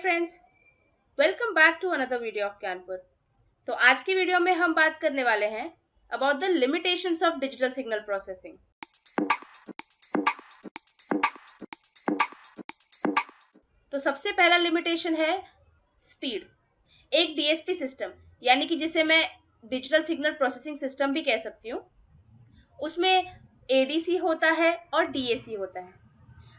Friends, welcome back to another video of Gyanpur. तो आज की वीडियो में हम बात करने वाले हैं about the limitations of digital signal processing. तो सबसे पहला लिमिटेशन है स्पीड। एक डीएसपी सिस्टम यानी कि जिसे मैं डिजिटल सिग्नल प्रोसेसिंग सिस्टम भी कह सकती हूँ, उसमें एडीसी होता है और डीएसी होता है।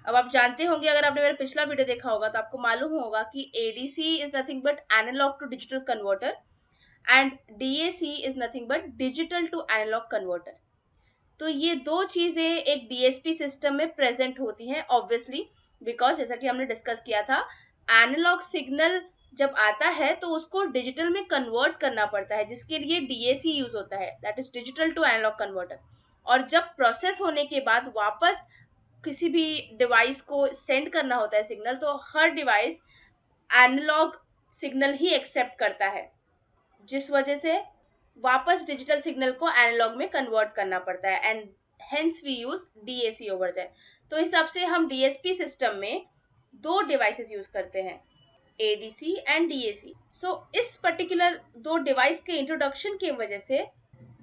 अब आप जानते होंगे, अगर आपने मेरा पिछला वीडियो देखा होगा तो आपको मालूम होगा कि ADC is nothing but analogue to digital converter and DAC is nothing but digital to analogue converter. तो ये दो चीजें एक डीएसपी सिस्टम में प्रेजेंट होती हैं ऑब्वियसली, बिकॉज जैसा कि हमने डिस्कस किया था, एनालॉग सिग्नल जब आता है तो उसको डिजिटल में कन्वर्ट करना पड़ता है, जिसके लिए डीएसी यूज होता है, that is digital to analogue converter. और जब प्रोसेस होने के बाद वापस किसी भी डिवाइस को सेंड करना होता है सिग्नल, तो हर डिवाइस एनालॉग सिग्नल ही एक्सेप्ट करता है, जिस वजह से वापस डिजिटल सिग्नल को एनालॉग में कन्वर्ट करना पड़ता है and hence we use DAC over there. तो इस हिसाब से हम डीएसपी सिस्टम में दो डिवाइसेस यूज करते हैं, एडीसी एंड डीएसी। सो इस पर्टिकुलर दो डिवाइस के इंट्रोडक्शन की वजह से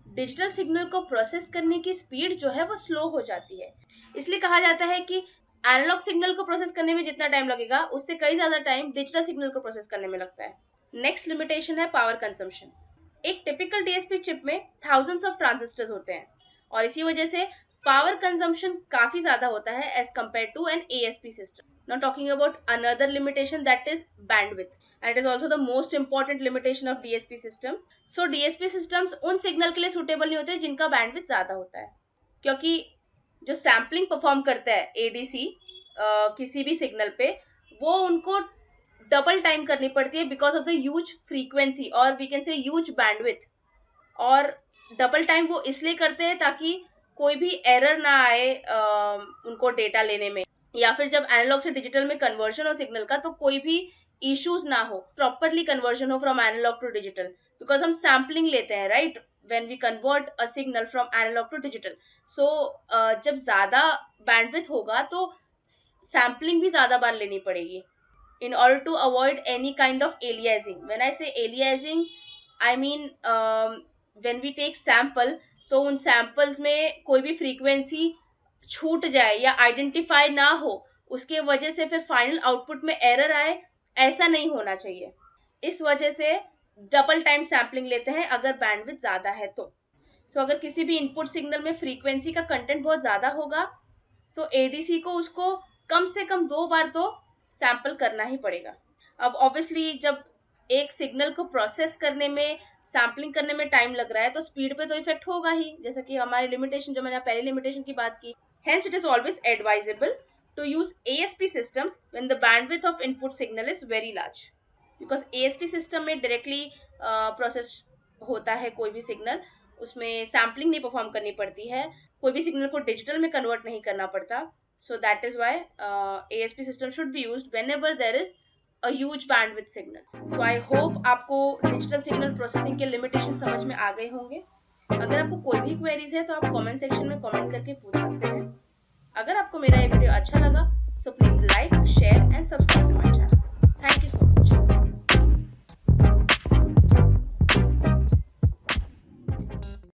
डिजिटल सिग्नल को प्रोसेस करने की स्पीड जो है वो स्लो हो जाती है। इसलिए कहा जाता है कि एनालॉग सिग्नल को प्रोसेस करने में जितना टाइम लगेगा उससे कई ज्यादा टाइम डिजिटल सिग्नल को प्रोसेस करने में लगता है। नेक्स्ट लिमिटेशन है पावर कंजम्पशन। एक टिपिकल डीएसपी चिप में थाउजेंड्स ऑफ ट्रांजिस्टर्स होते हैं और इसी वजह से पावर कंजम्पशन काफी ज्यादा होता है as compared to an ASP system. Now talking about another limitation, that is bandwidth, and it is also the most important limitation of DSP system. So DSP systems उन सिग्नल के लिए suitable नहीं होते जिनका बैंडविड्थ ज्यादा होता है, क्योंकि जो सैम्पलिंग परफॉर्म करता है एडीसी किसी भी सिग्नल पे, वो उनको डबल टाइम करनी पड़ती है because of the huge frequency और we can say huge bandwidth. और डबल टाइम वो इसलिए करते हैं ताकि कोई भी एरर ना आए उनको डेटा लेने में, या फिर जब एनालॉग से डिजिटल में कन्वर्जन हो सिग्नल का तो कोई भी इश्यूज ना हो, प्रॉपरली कन्वर्जन हो from analogue to digital, because हम सैम्पलिंग लेते हैं right when we convert a signal from analogue to digital. So जब ज्यादा बैंडविड्थ होगा तो सैम्पलिंग भी ज्यादा बार लेनी पड़ेगी in order to avoid any kind of aliasing. When I say aliasing, I mean when we take sample, तो उन सैम्पल्स में कोई भी फ्रीक्वेंसी छूट जाए या आइडेंटिफाई ना हो, उसके वजह से फिर फाइनल आउटपुट में एरर आए, ऐसा नहीं होना चाहिए। इस वजह से डबल टाइम सैम्पलिंग लेते हैं अगर बैंडविड्थ ज्यादा है तो। सो अगर किसी भी इनपुट सिग्नल में फ्रीक्वेंसी का कंटेंट बहुत ज्यादा होगा तो एडीसी को उसको कम से कम 2 बार तो सैंपल करना ही पड़ेगा। अब ऑब्वियसली जब एक सिग्नल को प्रोसेस करने में, सैम्पलिंग करने में टाइम लग रहा है तो स्पीड पे तो इफेक्ट होगा ही, जैसा कि हमारी लिमिटेशन जो मैंने पहले लिमिटेशन की बात की। Hence it is always advisable to use ASP systems when the bandwidth of input signal is very large, because ASP system में डायरेक्टली प्रोसेस होता है कोई भी सिग्नल, उसमें सैम्पलिंग नहीं परफॉर्म करनी पड़ती है, कोई भी सिग्नल को डिजिटल में कन्वर्ट नहीं करना पड़ता। So that is why ASP system should be used whenever there is a huge bandwidth signal. So I hope आपको डिजिटल सिग्नल प्रोसेसिंग के लिमिटेशन समझ में आ गए होंगे। अगर आपको कोई भी क्वेरीज है तो आप कमेंट सेक्शन में कमेंट करके पूछ सकते हैं। अगर आपको मेरा ये वीडियो अच्छा लगा, so please like, share and subscribe to my channel. Thank you so much.